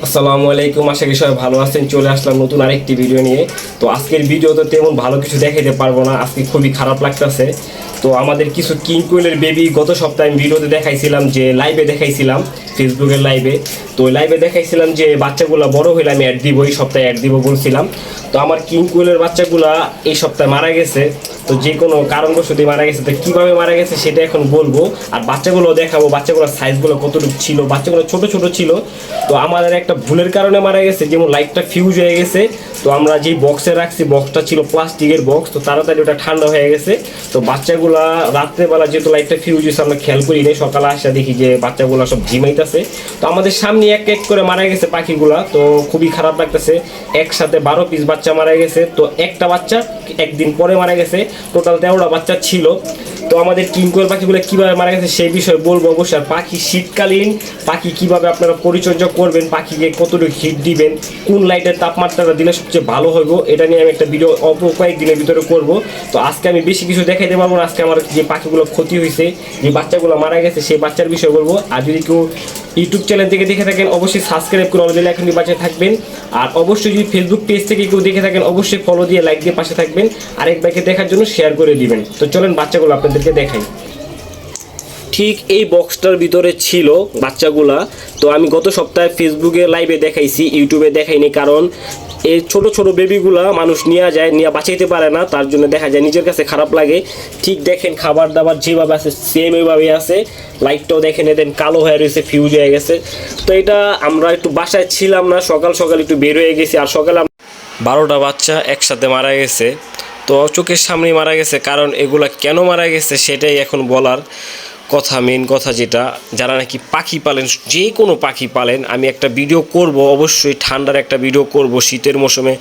আসসালামু আলাইকুম, আশা করি সবাই ভালো আছেন। চলে আসলাম নতুন আরেকটি ভিডিও নিয়ে। তো আজকের ভিডিওতে তেমন ভালো কিছু দেখাইতে পারবো না, আজকে খুবই খারাপ লাগতেছে। তো আমাদের কিছু কিং কোয়েলের বেবি গত সপ্তাহে আমি ভিডিওতে দেখাইছিলাম, যে লাইভে দেখাইছিলাম, ফেসবুকের লাইভে। তো ওই লাইভে দেখাইছিলাম যে বাচ্চাগুলো বড় হইলে আমি অ্যাড দিব, এই সপ্তাহে অ্যাড দিব বলছিলাম। তো আমার কিং কোয়েলের বাচ্চাগুলা এই সপ্তাহে মারা গেছে। তো যে কোনো কারণবশত মারা গেছে, তো কীভাবে মারা গেছে সেটা এখন বলবো, আর বাচ্চাগুলো দেখাবো, বাচ্চাগুলোর সাইজগুলো কতটুকু ছিল। বাচ্চাগুলো ছোট ছোট ছিল। তো আমাদের একটা ভুলের কারণে মারা গেছে, যেমন লাইটটা ফিউজ হয়ে গেছে। তো আমরা যেই বক্সে রাখছি, বক্সটা ছিল প্লাস্টিকের বক্স, তো তাড়াতাড়ি ওটা ঠান্ডা হয়ে গেছে। তো বাচ্চাগুলা রাত্রেবেলা যেহেতু লাইটটা ফিউজ হয়েছে আমরা খেয়াল করি নাই, সকালে আসা দেখি যে বাচ্চাগুলো সব ঝিমাইতেছে। তো আমাদের সামনে এক এক করে মারা গেছে পাখিগুলা। তো খুবই খারাপ লাগতেছে, একসাথে 12 পিস বাচ্চা মারা গেছে। তো একটা বাচ্চা একদিন পরে মারা গেছে, টোটাল 13টা বাচ্চা ছিল। তো আমাদের কিং কোয়েল পাখিগুলো কীভাবে মারা গেছে সেই বিষয়ে বলবো অবশ্যই। আর পাখি শীতকালীন পাখি কীভাবে আপনারা পরিচর্যা করবেন, পাখিকে কতটুকু হিট দিবেন, কোন লাইটের তাপমাত্রাটা দিলে সবচেয়ে ভালো হইব, এটা নিয়ে আমি একটা ভিডিও অল্প কয়েকদিনের ভিতরে করব। তো আজকে আমি বেশি কিছু দেখাইতে পারবো না। আজকে আমার যে পাখিগুলো ক্ষতি হয়েছে, যে বাচ্চাগুলো মারা গেছে, সেই বাচ্চার বিষয়ে বলবো। আর যদি কেউ ইউটিউব চ্যানেল থেকে দেখে থাকেন অবশ্যই সাবস্ক্রাইব করে অলরেডি এখনই বাঁচে থাকবেন। আর অবশ্যই যদি ফেসবুক পেজ থেকে কেউ দেখে থাকেন অবশ্যই ফলো দিয়ে লাইক দিয়ে পাশে থাকবেন, আরেক ভাইকে দেখার জন্য শেয়ার করে দিবেন। তো চলেন বাচ্চাগুলো আপনাদেরকে দেখাই। ঠিক এই বক্সটার ভিতরে ছিল বাচ্চাগুলা। তো আমি গত সপ্তাহে ফেসবুকে লাইভে দেখাইছি, ইউটিউবে দেখাইনি, কারণ এই ছোট ছোট বেবিগুলা মানুষ নিয়ে যায়, নিয়ে বাঁচাইতে পারে না, তার জন্য দেখা যায় নিজের কাছে খারাপ লাগে। ঠিক দেখেন খাবার দাবার যেভাবে আছে সেম ওইভাবে আছে। লাইটটাও দেখেন এদের কালো হয়ে রয়েছে, ফিউজ হয়ে গেছে। তো এটা আমরা একটু বাসায় ছিলাম না, সকাল সকাল একটু বের হয়ে গেছি। আর সকালে 12টা বাচ্চা একসাথে মারা গেছে। তো চোখের সামনেই মারা গেছে। কারণ এগুলা কেন মারা গেছে সেটাই এখন বলার কথা, মেন কথা যেটা, যারা নাকি পাখি পালেন, যে কোনো পাখি পালেন, আমি একটা ভিডিও করব অবশ্যই, ঠান্ডার একটা ভিডিও করব, শীতের মৌসুমে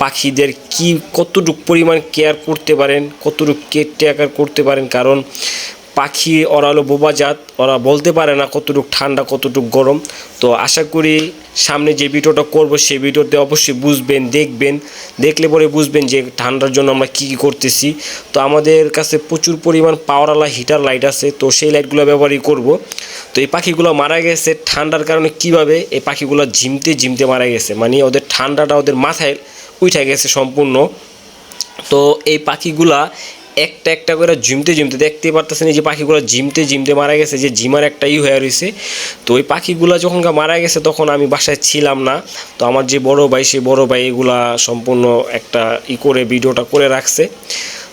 পাখিদের কি কতটুকু পরিমাণ কেয়ার করতে পারেন, কতটুকু কেয়ার করতে পারেন। কারণ পাখি ওরা হলো বোবা জাত, ওরা বলতে পারে না কতটুকু ঠান্ডা কতটুকু গরম। তো আশা করি সামনে যে ভিডিওটা করব সেই ভিডিওতে অবশ্যই বুঝবেন, দেখবেন, দেখলে পরে বুঝবেন যে ঠান্ডার জন্য আমরা কী কী করতেছি। তো আমাদের কাছে প্রচুর পরিমাণ পাওয়ারওয়ালা হিটার লাইট আছে, তো সেই লাইটগুলো ব্যবহারই করব। তো এই পাখিগুলো মারা গেছে ঠান্ডার কারণে। কিভাবে এই পাখিগুলো ঝিমতে ঝিমতে মারা গেছে, মানে ওদের ঠান্ডাটা ওদের মাথায় উঠে গেছে সম্পূর্ণ। তো এই পাখিগুলা একটা একটা করে ঝিমতে ঝিমতে, দেখতে পারতেছেন এই যে পাখিগুলো ঝিমতে ঝিমতে মারা গেছে, যে ঝিমার একটা হয়ে রয়েছে। তো ওই পাখিগুলো যখন মারা গেছে তখন আমি বাসায় ছিলাম না। তো আমার যে বড় ভাই, সেই বড় ভাই এগুলা সম্পূর্ণ একটা করে ভিডিওটা করে রাখছে।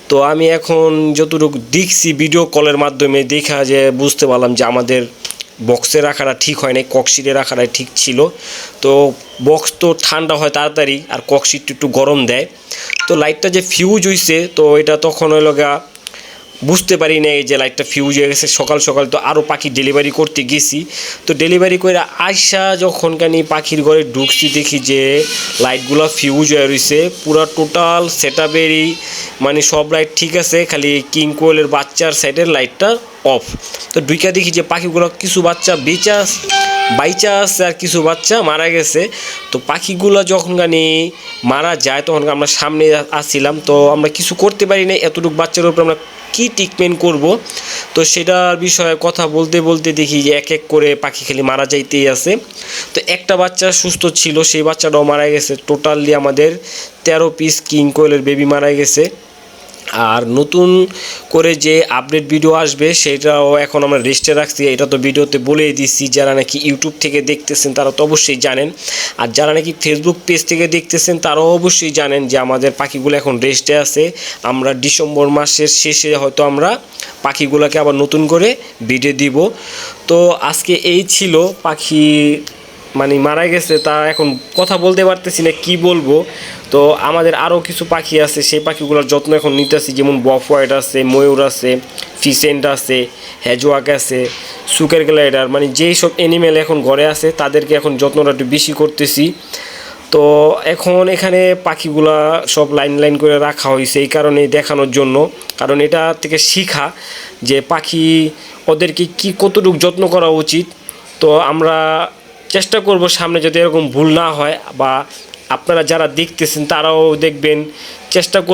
তো আমি এখন যতটুকু দেখছি ভিডিও কলের মাধ্যমে দেখা যে বুঝতে পারলাম যে আমাদের বক্সে রাখাটা ঠিক হয় নাই, ককশিটে রাখাটাই ঠিক ছিল। তো বক্স তো ঠান্ডা হয় তাড়াতাড়ি, আর ককশিট একটু গরম দেয়। তো লাইটটা যে ফিউজ হয়েছে, তো এটা তখন হইল গা বুঝতে পারি না এই যে লাইটটা ফিউজ হয়ে গেছে। সকাল সকাল তো আরও পাখি ডেলিভারি করতে গেছি। তো ডেলিভারি করে আইসা যখন কানি পাখির ঘরে ঢুকছি, দেখি যে লাইটগুলো ফিউজ হয়ে রয়েছে পুরা টোটাল সেটআপেরই, মানে সব লাইট ঠিক আছে, খালি কিং কোয়েলের বাচ্চার সাইডের লাইটটা অফ। তো ঢুইকা দেখি যে পাখিগুলো কিছু বাচ্চা বাইচা আছে আর কিছু বাচ্চা মারা গেছে। তো পাখিগুলো যখন গানি মারা যায় তখন আমরা সামনে আসছিলাম, তো আমরা কিছু করতে পারি না, এতটুকু বাচ্চার উপর আমরা কী ট্রিটমেন্ট করব। তো সেটার বিষয়ে কথা বলতে বলতে দেখি যে এক এক করে পাখি খালি মারা যাইতেই আছে। তো একটা বাচ্চা সুস্থ ছিল, সেই বাচ্চাটাও মারা গেছে। টোটালি আমাদের 13 পিস কিং কোয়েলের বেবি মারা গেছে। আর নতুন করে যে আপডেট ভিডিও আসবে সেটাও এখন আমরা রেস্টে রাখছি। এটা তো ভিডিওতে বলেই দিচ্ছি, যারা নাকি ইউটিউব থেকে দেখতেছেন তারা তো অবশ্যই জানেন, আর যারা নাকি ফেসবুক পেজ থেকে দেখতেছেন তারাও অবশ্যই জানেন যে আমাদের পাখিগুলো এখন রেস্টে আছে। আমরা ডিসেম্বর মাসের শেষে হয়তো আমরা পাখিগুলোকে আবার নতুন করে ভিডিও দিব। তো আজকে এই ছিল পাখি মানে মারা গেছে, তা এখন কথা বলতে পারতেছি না কি বলবো। তো আমাদের আরও কিছু পাখি আছে, সেই পাখিগুলোর যত্ন এখন নিতেছি, যেমন বফ হোয়াইট আছে, ময়ূর আছে, ফিসেন্ট আছে, হ্যাজওয়াক আছে, সুকের গ্লাইডার, মানে যেই সব অ্যানিমেল এখন ঘরে আছে তাদেরকে এখন যত্নটা একটু বেশি করতেছি। তো এখন এখানে পাখিগুলা সব লাইন লাইন করে রাখা হয়েছে এই কারণেই দেখানোর জন্য, কারণ এটা থেকে শিখা যে পাখি ওদেরকে কি কতটুকু যত্ন করা উচিত। তো আমরা চেষ্টা করব সামনে যাতে এরকম ভুল না হয়, বা আপনারা যারা দেখতেছেন তারাও দেখবেন, চেষ্টা করবেন।